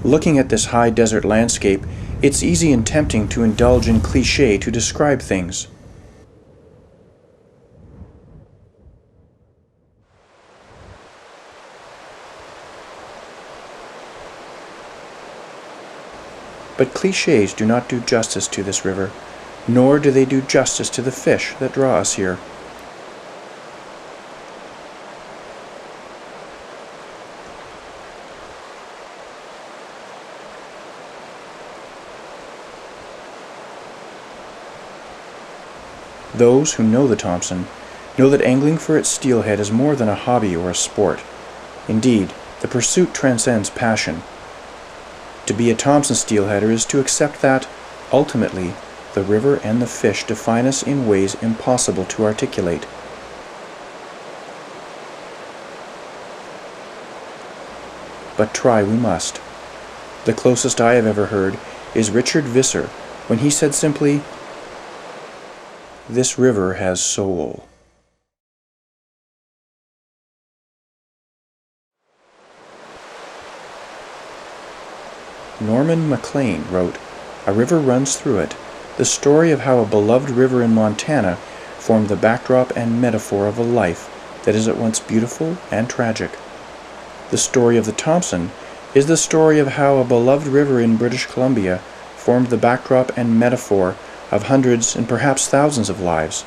Looking at this high desert landscape, it's easy and tempting to indulge in cliché to describe things. But clichés do not do justice to this river, nor do they do justice to the fish that draw us here. Those who know the Thompson know that angling for its steelhead is more than a hobby or a sport. Indeed, the pursuit transcends passion. To be a Thompson steelheader is to accept that, ultimately, the river and the fish define us in ways impossible to articulate. But try we must. The closest I have ever heard is Richard Visser when he said simply, "This river has soul." Norman Maclean wrote, "A river runs through it," the story of how a beloved river in Montana formed the backdrop and metaphor of a life that is at once beautiful and tragic. The story of the Thompson is the story of how a beloved river in British Columbia formed the backdrop and metaphor of hundreds and perhaps thousands of lives.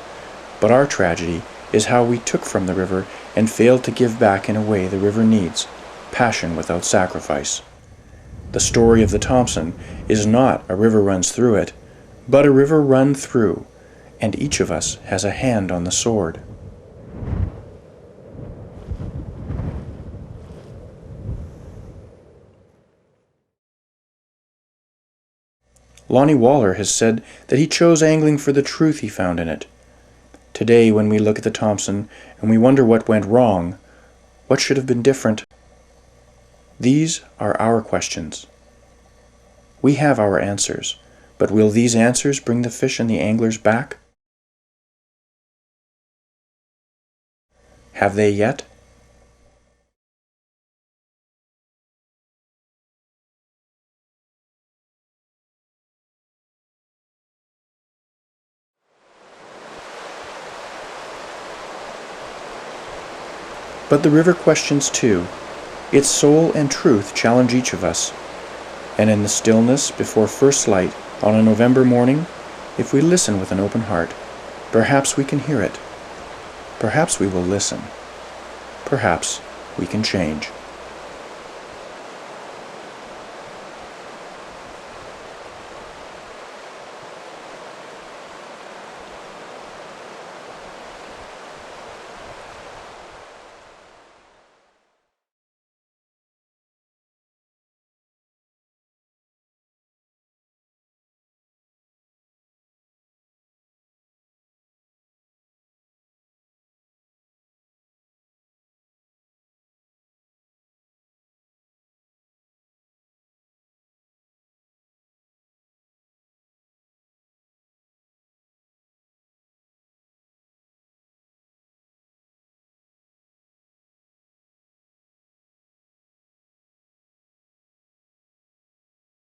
But our tragedy is how we took from the river and failed to give back in a way the river needs, passion without sacrifice. The story of the Thompson is not a river runs through it, but a river run through, and each of us has a hand on the sword. Lonnie Waller has said that he chose angling for the truth he found in it. Today, when we look at the Thompson and we wonder what went wrong, what should have been different, these are our questions. We have our answers, but will these answers bring the fish and the anglers back? Have they yet? But the river questions too. Its soul and truth challenge each of us. And in the stillness before first light on a November morning, if we listen with an open heart, perhaps we can hear it. Perhaps we will listen. Perhaps we can change.